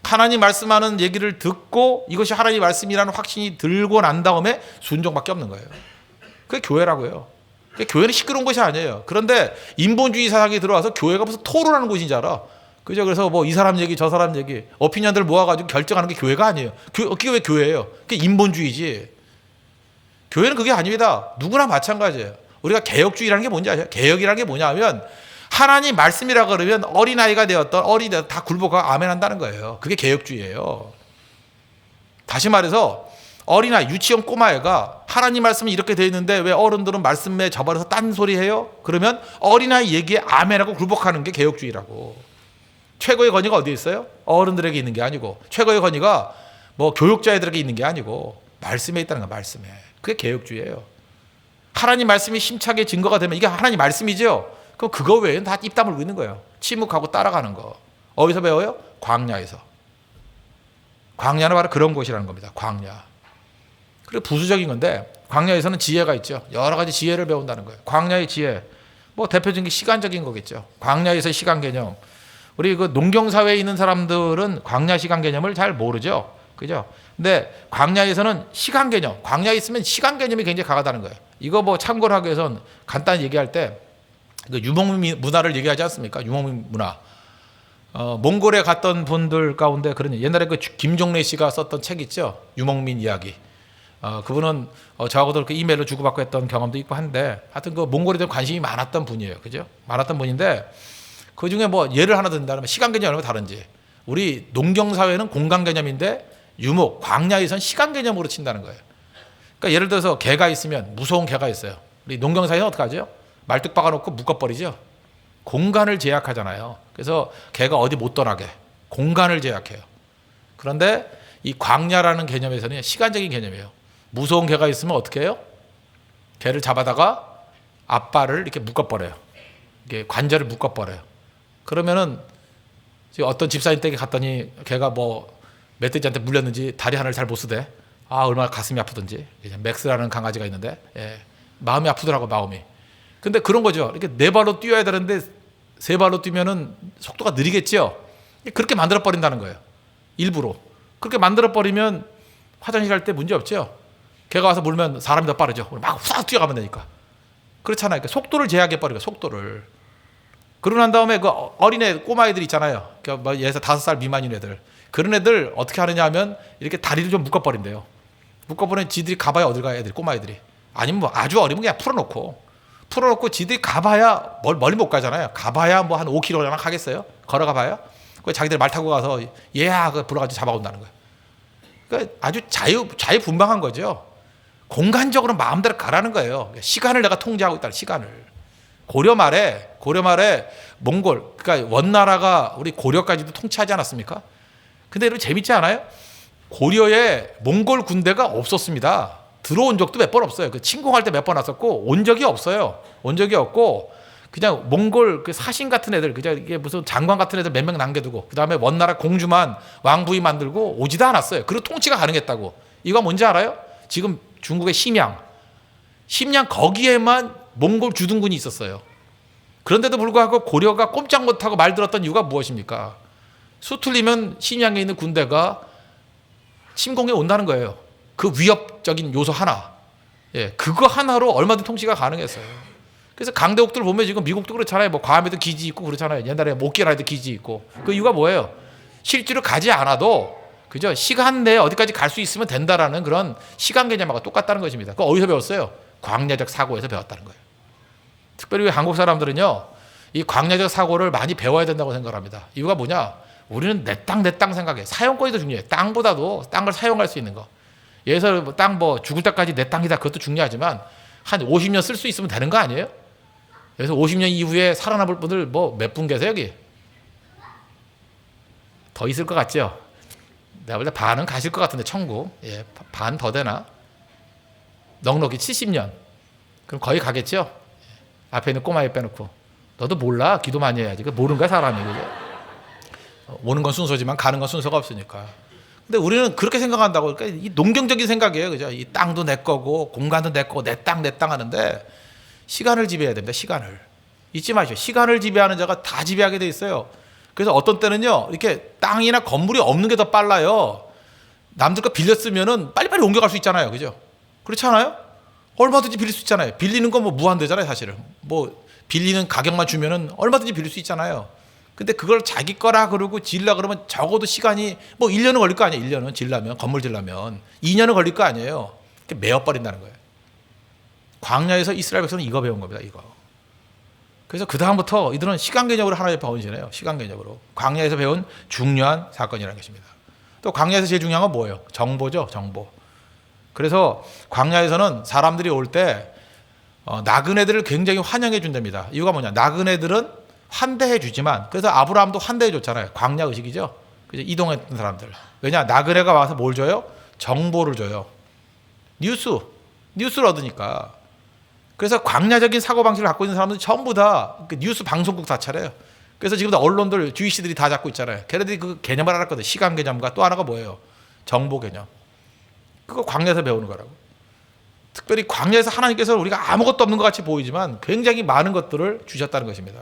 하나님 말씀하는 얘기를 듣고 이것이 하나님 말씀이라는 확신이 들고 난 다음에 순종밖에 없는 거예요. 그게 교회라고요. 교회는 시끄러운 것이 아니에요. 그런데 인본주의 사상이 들어와서 교회가 무슨 토론하는 곳인 줄 알아. 그죠? 그래서 뭐 이 사람 얘기 저 사람 얘기 어피니언들 모아가지고 결정하는 게 교회가 아니에요. 그게 왜 교회예요? 그게 인본주의지. 교회는 그게 아닙니다. 누구나 마찬가지예요. 우리가 개혁주의라는 게 뭔지 아세요? 개혁이라는 게 뭐냐면 하나님 말씀이라 그러면 어린아이가 되었던 어린이들 다 굴복하고 아멘한다는 거예요. 그게 개혁주의예요. 다시 말해서 어린아이, 유치원 꼬마애가 하나님 말씀이 이렇게 되어 있는데 왜 어른들은 말씀에 접어서 딴소리 해요? 그러면 어린아이 얘기에 아멘하고 굴복하는 게 개혁주의라고. 최고의 권위가 어디에 있어요? 어른들에게 있는 게 아니고, 최고의 권위가 뭐 교육자애들에게 있는 게 아니고 말씀에 있다는 거야. 말씀에. 그게 개혁주의예요. 하나님 말씀이 심차게 증거가 되면 이게 하나님 말씀이죠. 그럼 그거 외에는 다 입 다물고 있는 거예요. 침묵하고 따라가는 거. 어디서 배워요? 광야에서. 광야는 바로 그런 곳이라는 겁니다. 광야. 그리고 부수적인 건데 광야에서는 지혜가 있죠. 여러 가지 지혜를 배운다는 거예요. 광야의 지혜. 뭐 대표적인 게 시간적인 거겠죠. 광야에서 시간 개념. 우리 그 농경 사회에 있는 사람들은 광야 시간 개념을 잘 모르죠. 그죠? 근데 광야에서는 시간 개념, 광야에 있으면 시간 개념이 굉장히 강하다는 거예요. 이거 뭐 참고를 하기 위해선 간단히 얘기할 때 유목민 문화를 얘기하지 않습니까? 유목민 문화. 몽골에 갔던 분들 가운데 그런 옛날에 그 김종래 씨가 썼던 책 있죠. 유목민 이야기. 그분은 저하고도 이렇게 이메일로 주고받고 했던 경험도 있고 한데 하여튼 그 몽골에 대한 관심이 많았던 분이에요. 그죠? 많았던 분인데 그 중에 뭐 예를 하나 든다면 시간 개념이 얼마나 다른지. 우리 농경 사회는 공간 개념인데 유목, 광야에선 시간 개념으로 친다는 거예요. 그러니까 예를 들어서 개가 있으면 무서운 개가 있어요. 우리 농경 사회는 어떻게 하죠? 말뚝 박아놓고 묶어버리죠. 공간을 제약하잖아요. 그래서 개가 어디 못 떠나게 공간을 제약해요. 그런데 이 광야라는 개념에서는 시간적인 개념이에요. 무서운 개가 있으면 어떻게 해요? 개를 잡아다가 앞발을 이렇게 묶어버려요. 이게 관절을 묶어버려요. 그러면은 어떤 집사님 댁에 갔더니 개가 뭐 멧돼지한테 물렸는지 다리 하나를 잘 못 쓰대. 얼마나 가슴이 아프던지. 맥스라는 강아지가 있는데 마음이 아프더라고 마음이. 근데 그런 거죠. 이렇게 네 발로 뛰어야 되는데 세 발로 뛰면은 속도가 느리겠죠. 그렇게 만들어 버린다는 거예요. 일부러. 그렇게 만들어 버리면 화장실 갈 때 문제 없죠. 걔가 와서 물면 사람이 더 빠르죠. 막 후딱 뛰어가면 되니까. 그렇잖아요. 그러니까 속도를 제약해 버리고 속도를. 그러고 난 다음에 그 어린애 꼬마애들 있잖아요. 그러니까 뭐 예에서 5살 미만인 애들. 그런 애들 어떻게 하느냐 하면 이렇게 다리를 좀 묶어버린대요. 묶어버리면 지들이 가봐야 어딜 가야 애들이 꼬마애들이. 아니면 뭐 아주 어리면 그냥 풀어놓고 지들이 가봐야 멀리 못 가잖아요. 가봐야 뭐 한 5km나 가겠어요. 걸어가봐야. 그 자기들 말 타고 가서 얘야 그 불러가지고 잡아온다는 거예요. 그러니까 아주 자유분방한 거죠. 공간적으로 마음대로 가라는 거예요. 시간을 내가 통제하고 있다는 시간을. 고려 말에 몽골, 그러니까 원나라가 우리 고려까지도 통치하지 않았습니까? 근데 여러분 재밌지 않아요? 고려에 몽골 군대가 없었습니다. 들어온 적도 몇 번 없어요. 그 침공할 때 몇 번 왔었고 온 적이 없어요. 온 적이 없고 그냥 몽골 그 사신 같은 애들, 그냥 이게 무슨 장관 같은 애들 몇 명 남겨두고 그 다음에 원나라 공주만 왕부위 만들고 오지도 않았어요. 그리고 통치가 가능했다고. 이거 뭔지 알아요? 지금 중국의 심양 거기에만 몽골 주둔군이 있었어요. 그런데도 불구하고 고려가 꼼짝 못하고 말 들었던 이유가 무엇입니까? 수틀리면 심양에 있는 군대가 침공해 온다는 거예요. 그 위협적인 요소 하나. 그거 하나로 얼마든지 통치가 가능했어요. 그래서 강대국들 보면 지금 미국도 그렇잖아요. 뭐 괌에도 기지 있고 그렇잖아요. 옛날에 모끼라에도 기지 있고. 그 이유가 뭐예요? 실제로 가지 않아도 그죠? 시간 내에 어디까지 갈 수 있으면 된다라는 그런 시간 개념하고 똑같다는 것입니다. 그거 어디서 배웠어요? 광야적 사고에서 배웠다는 거예요. 특별히 우리 한국 사람들은요, 이 광야적 사고를 많이 배워야 된다고 생각합니다. 이유가 뭐냐? 우리는 내 땅 생각해. 사용권이 더 중요해. 땅보다도 땅을 사용할 수 있는 거. 예를 땅 죽을 때까지 내 땅이다. 그것도 중요하지만 한 50년 쓸 수 있으면 되는 거 아니에요? 그래서 50년 이후에 살아남을 분들 몇 분 계세요, 여기? 더 있을 것 같죠? 내가 볼 때 반은 가실 것 같은데, 천국. 반 더 되나? 넉넉히 70년. 그럼 거의 가겠죠? 앞에 있는 꼬마애 빼놓고. 너도 몰라? 기도 많이 해야지. 모르는 거야, 사람이. 그죠? 오는 건 순서지만 가는 건 순서가 없으니까. 근데 우리는 그렇게 생각한다고. 그러니까 이 농경적인 생각이에요. 그죠? 이 땅도 내 거고, 공간도 내 거고, 내 땅 하는데, 시간을 지배해야 됩니다. 시간을. 잊지 마시오. 시간을 지배하는 자가 다 지배하게 돼 있어요. 그래서 어떤 때는요, 이렇게 땅이나 건물이 없는 게 더 빨라요. 남들 거 빌렸으면은 빨리빨리 옮겨갈 수 있잖아요. 그죠? 그렇지 않아요? 얼마든지 빌릴 수 있잖아요. 빌리는 건 무한대잖아요, 사실은. 빌리는 가격만 주면은 얼마든지 빌릴 수 있잖아요. 근데 그걸 자기 거라 그러고 지으려 그러면 적어도 시간이 1년은 걸릴 거 아니에요. 1년은 지으려면, 건물 지으려면. 2년은 걸릴 거 아니에요. 메어버린다는 거예요. 광야에서 이스라엘 백성은 이거 배운 겁니다, 이거. 그래서 그다음부터 이들은 시간 개념으로 하나님의 번신해요. 시간 개념으로. 광야에서 배운 중요한 사건이라는 것입니다. 또 광야에서 제일 중요한 건 뭐예요? 정보죠, 정보. 그래서 광야에서는 사람들이 올 때 나그네들을 굉장히 환영해 준답니다. 이유가 뭐냐? 나그네들은 환대해 주지만, 그래서 아브라함도 환대해 줬잖아요. 광야 의식이죠. 그죠? 이동했던 사람들. 왜냐? 나그네가 와서 뭘 줘요? 정보를 줘요. 뉴스를 얻으니까. 그래서 광야적인 사고방식을 갖고 있는 사람들은 전부 다 뉴스 방송국 다 차려요. 그래서 지금도 언론들, 주이시들이 다 잡고 있잖아요. 걔네들이 그 개념을 알았거든. 시간 개념과 또 하나가 뭐예요? 정보 개념. 그거 광야에서 배우는 거라고. 특별히 광야에서 하나님께서 우리가 아무것도 없는 것 같이 보이지만 굉장히 많은 것들을 주셨다는 것입니다.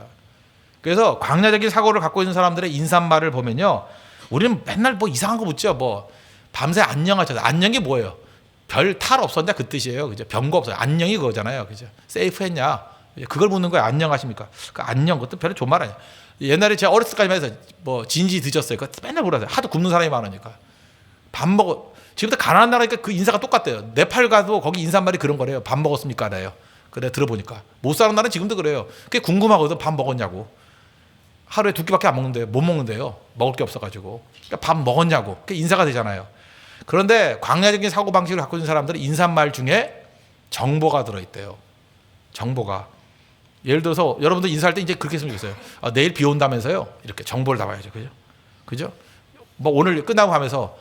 그래서 광야적인 사고를 갖고 있는 사람들의 인사말을 보면요, 우리는 맨날 뭐 이상한 거 묻죠. 뭐 밤새 안녕하잖아요. 안녕이 뭐예요? 별 탈 없었냐 그 뜻이에요. 그죠? 병거 없어요. 안녕이 그거잖아요. 그죠? 세이프했냐? 그걸 묻는 거예요. 안녕하십니까? 그 안녕 그것도 별로 좋은 말 아니에요. 옛날에 제가 어렸을 때까지만 해서 뭐 진지 드셨어요. 그거 맨날 물어요. 하도 굶는 사람이 많으니까. 밥 먹어. 지금부터 가난한 나라니까 그 인사가 똑같대요. 네팔 가도 거기 인사말이 그런 거래요. 밥 먹었습니까? 래요. 그래 들어보니까 못 사는 나라는 지금도 그래요. 그게 궁금하거든. 밥 먹었냐고. 하루에 2끼밖에 안 먹는데요. 못 먹는데요. 먹을 게 없어가지고. 그러니까 밥 먹었냐고. 그게 인사가 되잖아요. 그런데 광야적인 사고 방식을 갖고 있는 사람들은 인사말 중에 정보가 들어있대요. 정보가. 예를 들어서 여러분들 인사할 때 이제 그렇게 했으면 좋겠어요. 아, 내일 비 온다면서요. 이렇게 정보를 담아야죠. 그죠? 그죠? 뭐 오늘 끝나고 하면서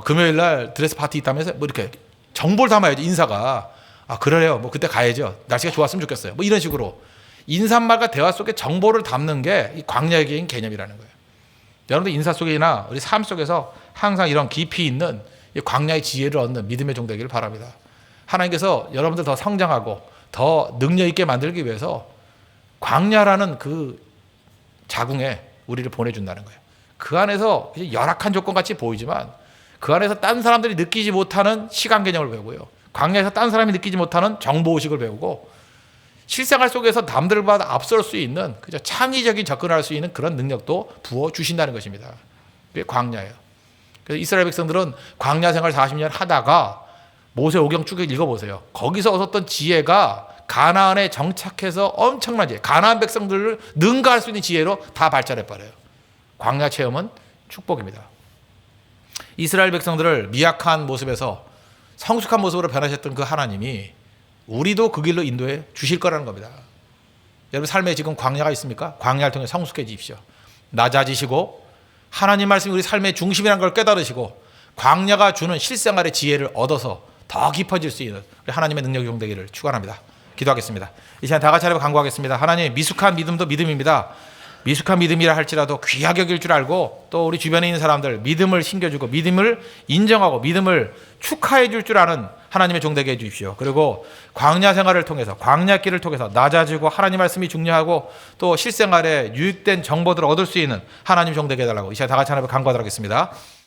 금요일 날 드레스 파티 있다면서 뭐 이렇게 정보를 담아야죠. 인사가. 아, 그래요. 뭐 그때 가야죠. 날씨가 좋았으면 좋겠어요. 뭐 이런 식으로. 인사말과 대화 속에 정보를 담는 게 이 광야적인 개념이라는 거예요. 여러분들 인사 속이나 우리 삶 속에서 항상 이런 깊이 있는 이 광야의 지혜를 얻는 믿음의 종 되기를 바랍니다. 하나님께서 여러분들 더 성장하고 더 능력 있게 만들기 위해서 광야라는 그 자궁에 우리를 보내준다는 거예요. 그 안에서 열악한 조건 같이 보이지만 그 안에서 딴 사람들이 느끼지 못하는 시간 개념을 배우고요. 광야에서 딴 사람이 느끼지 못하는 정보의식을 배우고 실생활 속에서 남들보다 앞설 수 있는 그저 창의적인 접근할 수 있는 그런 능력도 부어주신다는 것입니다. 그게 광야예요. 그래서 이스라엘 백성들은 광야 생활 40년 하다가 모세오경 쭉 읽어보세요. 거기서 얻었던 지혜가 가나안에 정착해서 엄청난 지혜, 가나안 백성들을 능가할 수 있는 지혜로 다 발전해버려요. 광야 체험은 축복입니다. 이스라엘 백성들을 미약한 모습에서 성숙한 모습으로 변하셨던 그 하나님이 우리도 그 길로 인도해 주실 거라는 겁니다. 여러분 삶에 지금 광야가 있습니까? 광야를 통해 성숙해지십시오. 낮아지시고 하나님 말씀이 우리 삶의 중심이라는 걸 깨달으시고 광야가 주는 실생활의 지혜를 얻어서 더 깊어질 수 있는 하나님의 능력이 용되기를 축원합니다. 기도하겠습니다. 이 시간 다 같이 하나님 간구하겠습니다. 하나님, 미숙한 믿음도 믿음입니다. 미숙한 믿음이라 할지라도 귀하게 여길 줄 알고 또 우리 주변에 있는 사람들 믿음을 신겨주고 믿음을 인정하고 믿음을 축하해 줄 줄 아는 하나님의 종 되게 해 주십시오. 그리고 광야 생활을 통해서 광야길을 통해서 낮아지고 하나님 말씀이 중요하고 또 실생활에 유익된 정보들을 얻을 수 있는 하나님 종 되게 해달라고 이 시간 다 같이 하나님 간구하도록 하겠습니다.